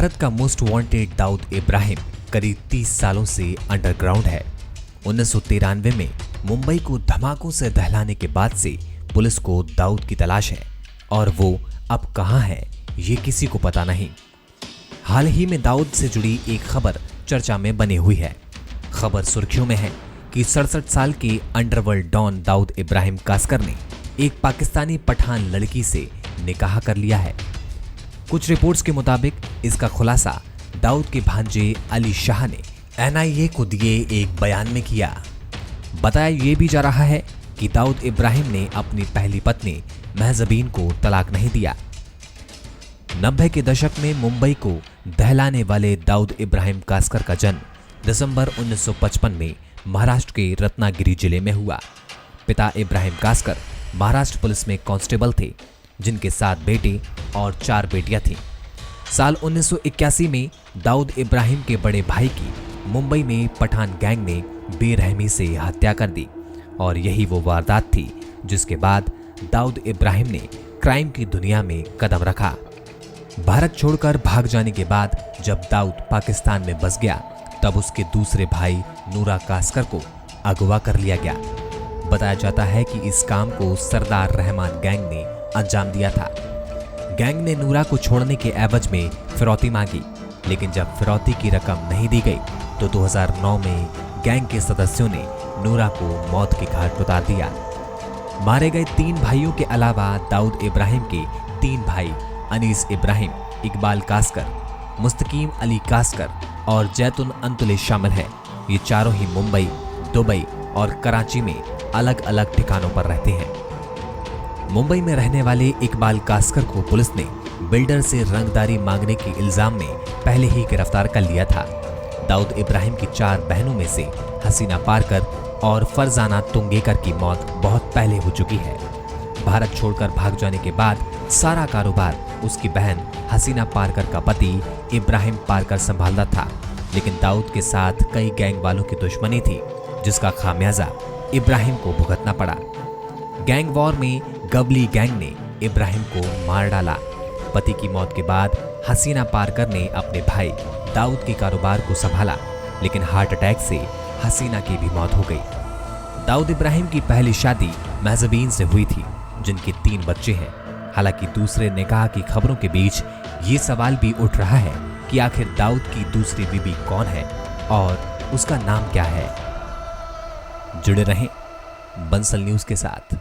भारत का most wanted Dawood Ibrahim करीब 30 सालों से अंडरग्राउंड है। 1993 में मुंबई को धमाकों से दहलाने के बाद से पुलिस को दाऊद की तलाश है और वो अब कहां है ये किसी को पता नहीं। हाल ही में दाऊद से जुड़ी एक खबर चर्चा में बनी हुई है। खबर सुर्खियों में है कि 67 साल के अंडरवर्ल्ड डॉन दाऊद इब्राहिम कास्कर ने एक पाकिस्तानी पठान लड़की से निकाह कर लिया है। कुछ रिपोर्ट्स के मुताबिक इसका खुलासा दाऊद के भांजे अली शाह ने एनआईए को दिए एक बयान में किया। बताया ये भी जा रहा है कि दाऊद इब्राहिम ने अपनी पहली पत्नी महजबीन को तलाक नहीं दिया। 90 के दशक में मुंबई को दहलाने वाले दाऊद इब्राहिम कास्कर का जन्म दिसंबर 1955 में महाराष्ट्र के रत्नागिरी जिले में हुआ। पिता इब्राहिम कास्कर महाराष्ट्र पुलिस में कांस्टेबल थे, जिनके 7 बेटे और 4 बेटियां थीं। साल 1981 में दाऊद इब्राहिम के बड़े भाई की मुंबई में पठान गैंग ने बेरहमी से हत्या कर दी और यही वो वारदात थी जिसके बाद दाऊद इब्राहिम ने क्राइम की दुनिया में कदम रखा। भारत छोड़कर भाग जाने के बाद जब दाऊद पाकिस्तान में बस गया तब उसके दूसरे भाई नूरा कास्कर को अगवा कर लिया गया। बताया जाता है कि इस काम को सरदार रहमान गैंग ने अंजाम दिया था। गैंग ने नूरा को छोड़ने के एवज में फिरौती मांगी, लेकिन जब फिरौती की रकम नहीं दी गई तो 2009 में गैंग के सदस्यों ने नूरा को मौत के घाट उतार दिया। मारे गए 3 भाइयों के अलावा दाऊद इब्राहिम के 3 भाई अनीस इब्राहिम, इकबाल कास्कर, मुस्तकीम अली कास्कर और जैतुन अंतुले शामिल हैं। ये चारों ही मुंबई, दुबई और कराची में अलग अलग ठिकानों पर रहते हैं। मुंबई में रहने वाले इकबाल कास्कर को पुलिस ने बिल्डर से रंगदारी मांगने के इल्जाम में पहले ही गिरफ्तार कर लिया था। दाऊद इब्राहिम की 4 बहनों में से हसीना पारकर और फरजाना तुंगेकर की मौत बहुत पहले हो चुकी है। भारत छोड़कर भाग जाने के बाद सारा कारोबार उसकी बहन हसीना पारकर का पति इब्राहिम पारकर संभालता था, लेकिन दाऊद के साथ कई गैंग वालों की दुश्मनी थी, जिसका खामियाजा इब्राहिम को भुगतना पड़ा। गैंग वॉर में गवली गैंग ने इब्राहिम को मार डाला। पति की मौत के बाद हसीना पारकर ने अपने भाई दाऊद के कारोबार को संभाला, लेकिन हार्ट अटैक से हसीना की भी मौत हो गई। दाऊद इब्राहिम की पहली शादी महजबीन से हुई थी, जिनके 3 बच्चे हैं। हालांकि दूसरे निकाह की खबरों के बीच ये सवाल भी उठ रहा है कि आखिर दाऊद की दूसरी बीवी कौन है और उसका नाम क्या है। जुड़े रहें बंसल न्यूज के साथ।